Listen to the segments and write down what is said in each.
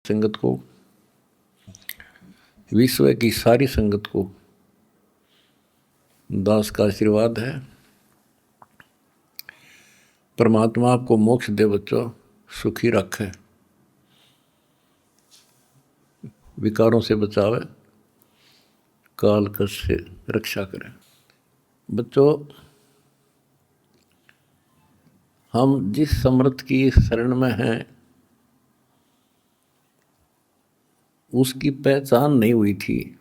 संगत को, विश्व की सारी संगत को दास का आशीर्वाद है। परमात्मा आपको मोक्ष दे बच्चों, सुखी रखे, विकारों से बचावे, काल कष्ट से रक्षा करे। बच्चों, हम जिस समर्थ की शरण में हैं उसकी पहचान नहीं हुई थी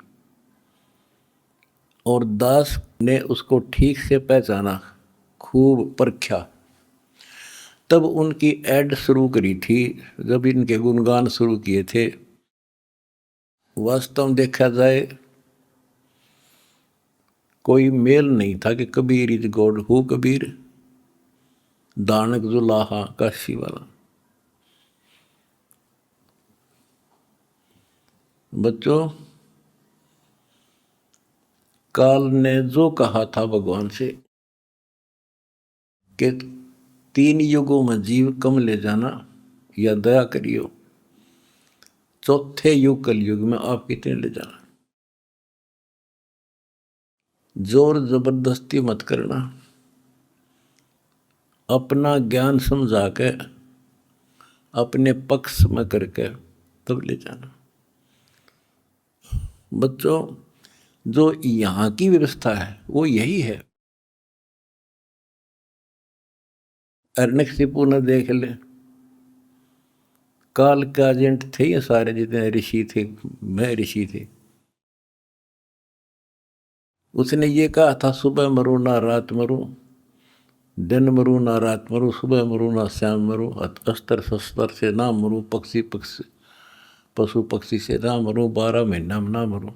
और दास ने उसको ठीक से पहचाना, खूब परखा, तब उनकी ऐड शुरू करी थी। जब इनके गुणगान शुरू किए थे, वास्तव में देखा जाए कोई मेल नहीं था कि Kabir is God, who Kabir, दानक जुलाहा काशी वाला। बच्चों, काल ने जो कहा था भगवान से कि 3 युगों में जीव कम ले जाना या दया करियो, चौथे युग कलयुग में आप कितने ले जाना, जोर जबरदस्ती मत करना, अपना ज्ञान समझा के अपने पक्ष में करके तब ले जाना। बच्चों, जो यहाँ की व्यवस्था है वो यही है। अर्णकशिपु ने देख ले, काल के एजेंट थे ये सारे, जितने ऋषि थे, मैं ऋषि थे। उसने ये कहा था, सुबह मरू ना रात मरू, दिन मरू ना रात मरू, सुबह मरू ना शाम मरू, अस्त्र शस्त्र से ना मरू, पशु पक्षी से ना मरू, 12 महीना में ना मरू।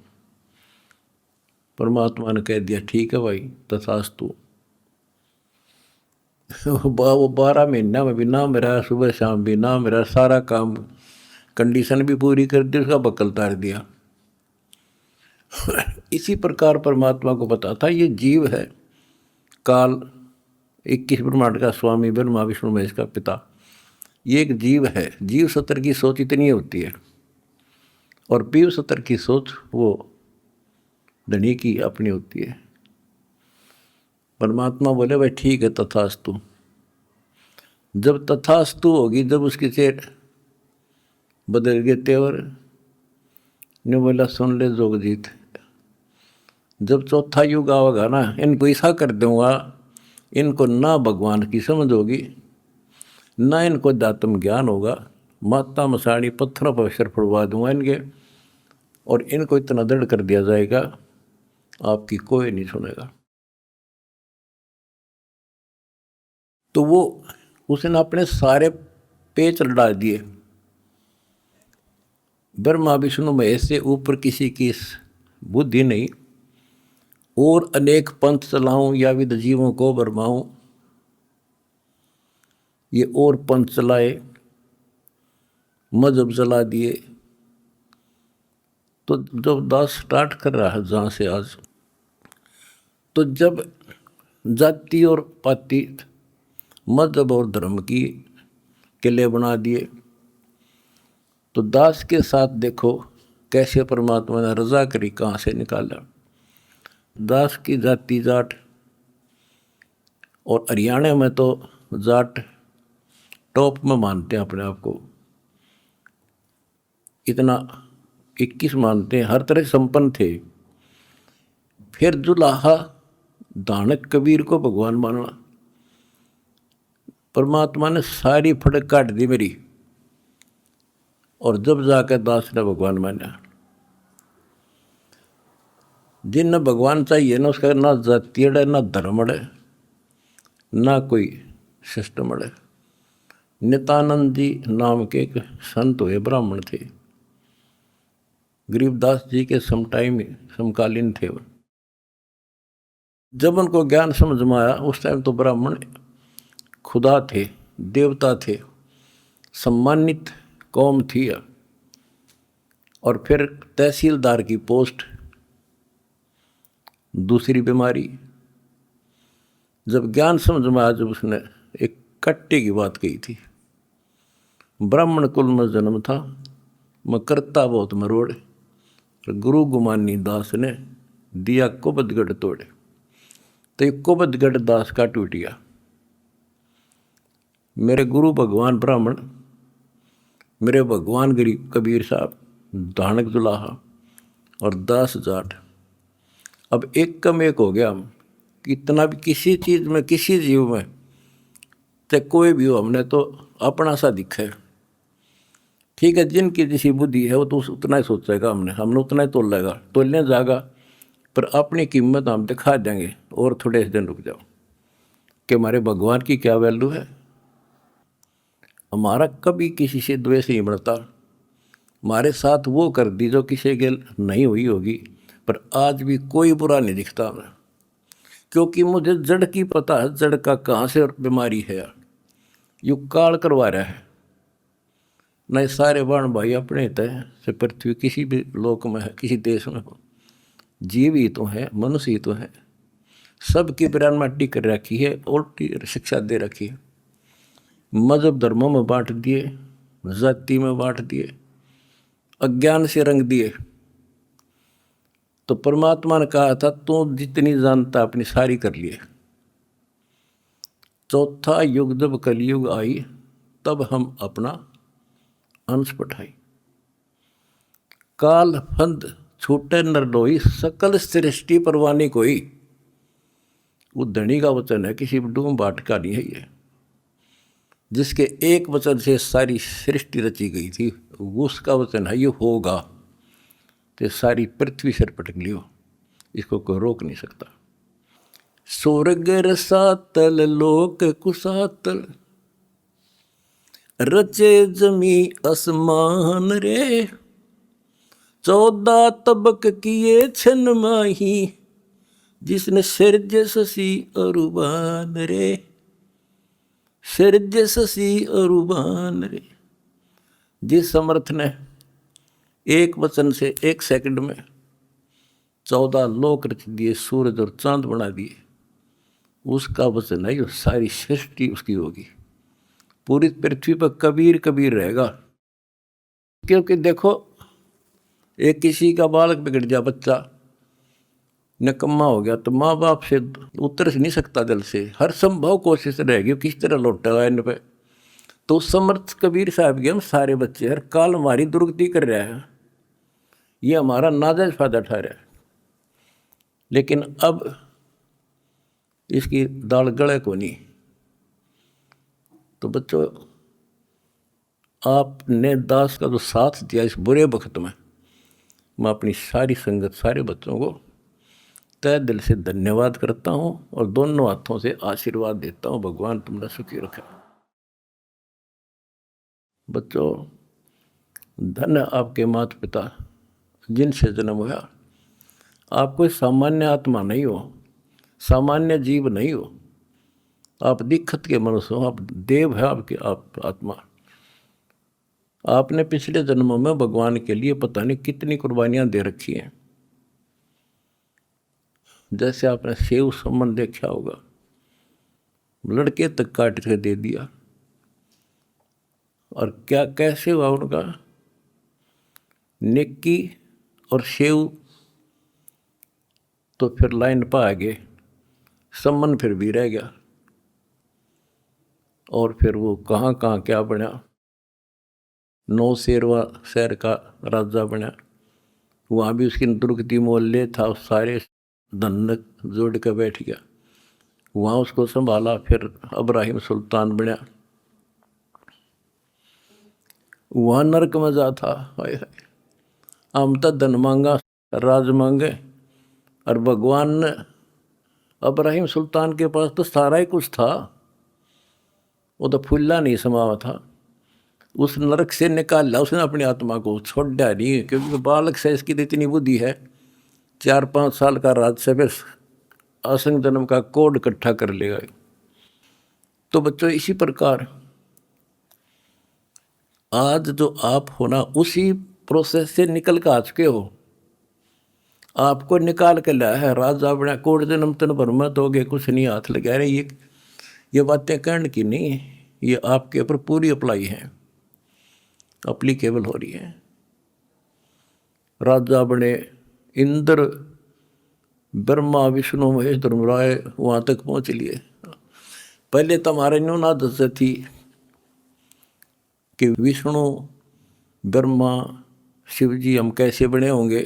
परमात्मा ने कह दिया, ठीक है भाई, तथास्तु। वो 12 महीना में भी ना मेरा, सुबह शाम भी ना मेरा, सारा काम कंडीशन भी पूरी कर दी, उसका बक्कल तार दिया। इसी प्रकार परमात्मा को पता था ये जीव है, काल 21 ब्रह्मांड का स्वामी, ब्रह्मा विष्णु महेश का पिता, ये एक जीव है। जीव सत्र की सोच इतनी होती है और पीव सत्र की सोच वो धनी की अपनी होती है। परमात्मा बोले, भाई ठीक है, तथास्तु। जब तथास्तु होगी, जब उसके चेहरे बदल गए तेवर, ने बोला, सुन ले जोगजीत, जब चौथा युग आवेगा ना, इनको ऐसा कर दूंगा, इनको ना भगवान की समझ होगी, ना इनको दातम ज्ञान होगा, माता मसाणी पत्थरों पर अक्षर पड़वा दूंगा इनके, और इनको इतना दृढ़ कर दिया जाएगा आपकी कोई नहीं सुनेगा। तो वो उसने अपने सारे पेच लड़ा दिए, ब्रह्मा विष्णु महेश से ऊपर किसी की बुद्धि नहीं, और अनेक पंथ चलाऊं या विद जीवों को बरमाऊं, ये और पंथ चलाए, मजहब चला दिए। तो जब दास स्टार्ट कर रहा है जहाँ से आज, तो जब जाति और पाति, मजहब और धर्म की किले बना दिए, तो दास के साथ देखो कैसे परमात्मा ने रजा करी, कहाँ से निकाला। दास की जाति जाट, और हरियाणा में तो जाट टॉप में मानते हैं अपने आप को, इतना 21 मानते हैं, हर तरह संपन्न थे। फिर जुलाहा दानक कबीर को भगवान माना, परमात्मा ने सारी फड़क काट दी मेरी, और जब जाकर दास ने भगवान माना। जिन भगवान चाहिए ना, उसका ना जाति अड़े, ना धर्म अड़े, ना कोई सिस्टम अड़े। नित्यानंद जी नाम के एक संत हुए, ब्राह्मण थे, गरीबदास जी के समकालीन थे। जब उनको ज्ञान समझ में आया, उस टाइम तो ब्राह्मण खुदा थे, देवता थे, सम्मानित कौम थी। और फिर तहसीलदार की पोस्ट, दूसरी बीमारी। जब ज्ञान समझ में आया, जब उसने एक कट्टे की बात कही थी, ब्राह्मण कुल में जन्म था, मैं करता बहुत मरोड़, गुरु गुमानी दास ने दिया कुबदगढ़ तोड़े। तो ये कुबदगढ़ दास का टूट गया। मेरे गुरु भगवान ब्राह्मण, मेरे भगवान गरीब कबीर साहब, धानक दुलाहा और दास जाट, अब एक कम एक हो गया हम। इतना भी किसी चीज़ में, किसी जीव में, चाहे कोई भी हो, हमने तो अपना सा दिखा है। ठीक है, जिनकी जैसी बुद्धि है वो तो उतना ही सोचेगा, हमने उतना ही तोलेगा, तोलने जाएगा, पर अपनी कीमत हम दिखा देंगे। और थोड़े दिन रुक जाओ कि हमारे भगवान की क्या वैल्यू है। हमारा कभी किसी से द्वेष नहीं बढ़ता। हमारे साथ वो कर दी जो किसी के नहीं हुई होगी, पर आज भी कोई बुरा नहीं दिखता हमें, क्योंकि मुझे जड़ की पता है, जड़ का कहाँ से और बीमारी है। यू काल करवा रहा है। नहीं सारे बाण भाई अपने तय से पृथ्वी किसी भी लोक में है, किसी देश में हो, जीव ही तो है, मनुष्य ही तो है। सबकी बयान माटी कर रखी है, उल्टी शिक्षा दे रखी है। मजहब धर्मों में बांट दिए, जाति में बांट दिए, अज्ञान से रंग दिए। तो परमात्मा ने कहा था तू जितनी जानता अपनी सारी कर लिए। चौथा युग जब कलयुग आई, तब हम अपना अंश पठाई। काल फंद छूटे नरलोई, सकल सृष्टि परवानी कोई। वो धनी का वचन है, किसी डूम बाट का नहीं है ये। जिसके एक वचन से सारी सृष्टि रची गई थी, उसका वचन है ये होगा, तो सारी पृथ्वी सिर पटक लियो, इसको कोई रोक नहीं सकता। स्वर्ग रसातल लोक कुसातल, रचे जमी असमान रे। 14 तबक किए छन माही, जिसने सिरज ससी अरुबान रे। सिरज ससी अरुबान रे। जिस समर्थ ने एक वचन से एक सेकंड में 14 लोक रच दिए, सूरज और चांद बना दिए, उसका वचन है ये सारी सृष्टि उसकी होगी। पूरी पृथ्वी पर कबीर कबीर रहेगा। क्योंकि देखो, एक किसी का बालक बिगड़ गया, बच्चा निकम्मा हो गया, तो माँ बाप से उतर नहीं सकता दिल से, हर संभव कोशिश रहेगी किस तरह लौटेगा इन पे। तो समर्थ कबीर साहब के हम सारे बच्चे, हर काल हमारी दुर्गति कर रहा है, ये हमारा नाजायज फायदा उठा रहा है। लेकिन अब इसकी दाल गले को नहीं। तो बच्चों, आपने दास का जो साथ दिया इस बुरे वक्त में, मैं अपनी सारी संगत, सारे बच्चों को तय दिल से धन्यवाद करता हूँ और दोनों हाथों से आशीर्वाद देता हूँ। भगवान तुमने सुखी रखे। बच्चों, धन आपके माता पिता जिनसे जन्म हुआ। आप कोई सामान्य आत्मा नहीं हो, सामान्य जीव नहीं हो, आप दिक्कत के मनुष्य हो, आप देव है, आपकी आप आत्मा। आपने पिछले जन्मों में भगवान के लिए पता नहीं कितनी कुर्बानियाँ दे रखी हैं। जैसे आपने सेव सम्मान देखा होगा, लड़के तक काट के दे दिया, और क्या कैसे हुआ उनका, नेकी और सेव तो फिर लाइन पर आ गए, सम्मान फिर भी रह गया। और फिर वो कहाँ कहाँ क्या बना, 9 शेरवा शहर का राजा बना, वहाँ भी उसकी दुर्गति मोहल्ले था, सारे धन जोड़ के बैठ गया, वहाँ उसको संभाला। फिर इब्राहिम सुल्तान बना, वहाँ नरक में जा था। हाय हाय, हम तो धन मांगा, राज मांगे, और भगवान ने इब्राहिम सुल्तान के पास तो सारा ही कुछ था, वो तो फुल्ला नहीं समावा था। उस नरक से निकाला उसने अपनी आत्मा को, छोड़ा नहीं, क्योंकि बालक से इसकी तो इतनी बुद्धि है, 4-5 साल का राज से फिर असंग जन्म का कोड इकट्ठा कर लेगा। तो बच्चों, इसी प्रकार आज जो आप हो ना, उसी प्रोसेस से निकल कर आ चुके हो। आपको निकाल के लाया है राजा बना, कोड जन्म तन भर मत हो गए, कुछ नहीं हाथ लगा रहे। ये बातें कहने की नहीं, ये आपके ऊपर पूरी अप्लाई है, अप्लीकेबल हो रही है। राजा बने, इंद्र, ब्रह्मा, विष्णु, महेश, धर्मराय वहाँ तक पहुँच लिए। पहले तो हमारे न्यून आदत थी कि विष्णु, ब्रह्मा, शिव जी हम कैसे बने होंगे,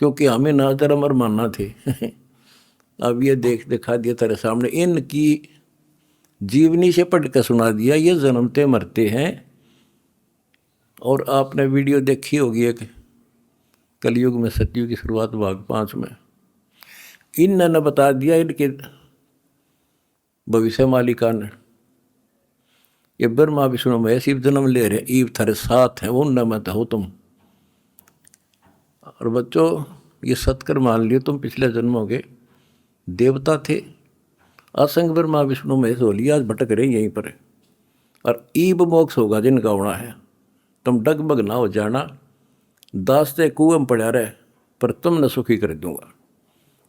क्योंकि हमें ना धर्म और मानना थे। अब ये दिखा दिया तेरे सामने, इनकी जीवनी से पढ़ कर सुना दिया, ये जन्मते मरते हैं। और आपने वीडियो देखी होगी एक, कलयुग में सतयुग की शुरुआत भाग 5 में, इन्होंने बता दिया इनके भविष्य मालिका ने, ये ब्रह्मा विष्णु महेश शिव जन्म ले रहे, ईव थारे साथ हैं, वो न मत हो तुम। और बच्चों ये सत्कर मान लियो, तुम पिछले जन्मों के देवता थे, असंग ब्रह्मा विष्णु महेश हो लिया, आज भटक रहे यहीं पर। और ईब मोक्ष होगा जिनका होना है, तुम डगमग ना हो जाना, दास्ते कुएं में पड़ा रहे, पर तुमने सुखी कर दूंगा,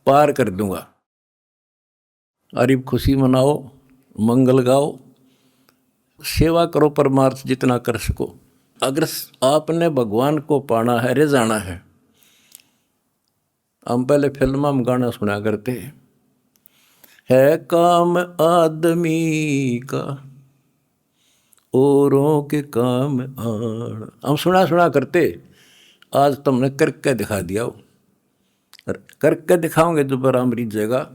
पार कर दूंगा। अरे खुशी मनाओ, मंगल गाओ, सेवा करो, परमार्थ जितना कर सको। अगर आपने भगवान को पाना है, रे जाना है, हम पहले फिल्म में गाना सुना करते है काम आदमी का औरों के काम आड़, हम सुना करते। आज तुमने करके दिखा दिया, और करके दिखाओगे दोबारा अमृत जगह,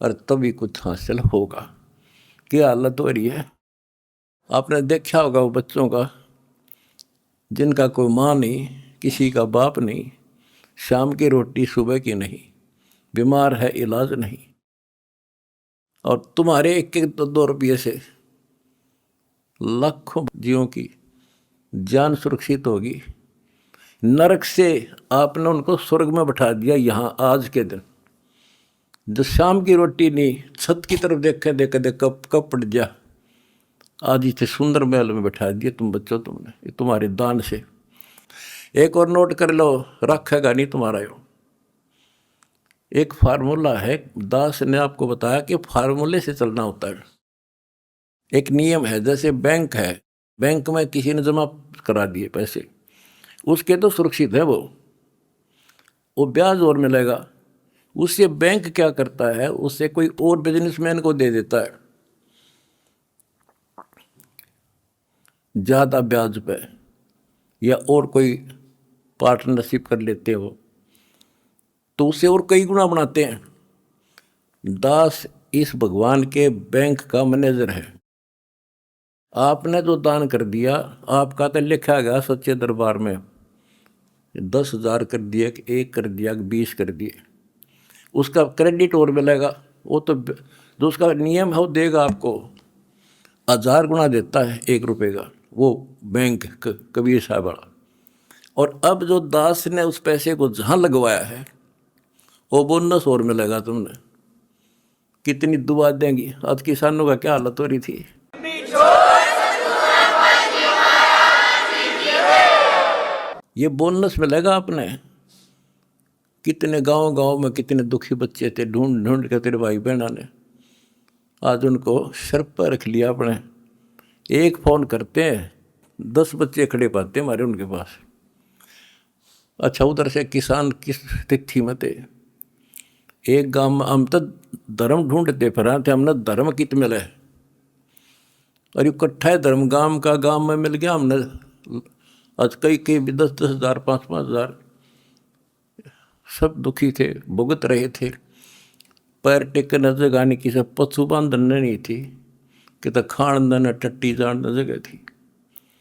और तभी कुछ हासिल होगा। क्या हालत हो रही है, आपने देखा होगा वो बच्चों का जिनका कोई माँ नहीं, किसी का बाप नहीं, शाम की रोटी सुबह की नहीं, बीमार है इलाज नहीं, और तुम्हारे 1-2 रुपये से लाखों जीवों की जान सुरक्षित होगी। नरक से आपने उनको स्वर्ग में बैठा दिया यहाँ आज के दिन। जो शाम की रोटी नहीं, छत की तरफ देख कब पड़ जा, आज इसे सुंदर महल में बैठा दिया तुम बच्चों, तुमने, ये तुम्हारे दान से। एक और नोट कर लो, रखेगा नहीं तुम्हारा यो। एक फार्मूला है, दास ने आपको बताया कि फार्मूले से चलना होता है। एक नियम है, जैसे बैंक है, बैंक में किसी ने जमा करा दिए पैसे, उसके तो सुरक्षित है वो ब्याज और मिलेगा। उससे बैंक क्या करता है, उससे कोई और बिजनेसमैन को दे देता है ज़्यादा ब्याज पे, या और कोई पार्टनरशिप कर लेते हो तो उससे और कई गुना बनाते हैं। दास इस भगवान के बैंक का मैनेजर है। आपने जो दान कर दिया, आपका तो लिखा गया सच्चे दरबार में, 10,000 कर दिया कि 1 कर दिया कि 20 कर दिए, उसका क्रेडिट और मिलेगा। वो तो जो उसका नियम है वो देगा आपको, 1000 गुना देता है 1 रुपये का वो बैंक कबीर साहब वाला। और अब जो दास ने उस पैसे को जहाँ लगवाया है वो बोनस और मिलेगा तुमने। कितनी दुआ देंगी। आज किसानों का क्या हालत हो रही थी। ये बोनस मिलेगा आपने। कितने गांव में कितने दुखी बच्चे थे, ढूंढ के तेरे भाई बहना ने आज उनको सर पर रख लिया अपने। एक फ़ोन करते हैं 10 बच्चे खड़े पाते हमारे उनके पास। अच्छा, उधर से किसान किस तिथि में थे। एक गांव में हम तो धर्म ढूंढते फिर थे, हमने धर्म कित मिले और इकट्ठा है धर्म गांव में मिल गया हमने। आज कई 10-10 हज़ार 5-5 हज़ार सब दुखी थे, भुगत रहे थे। पैर टेकने जगह नहीं, किसी पशु बांधने नहीं थी कि तो खान न टट्टी जान जगह थी।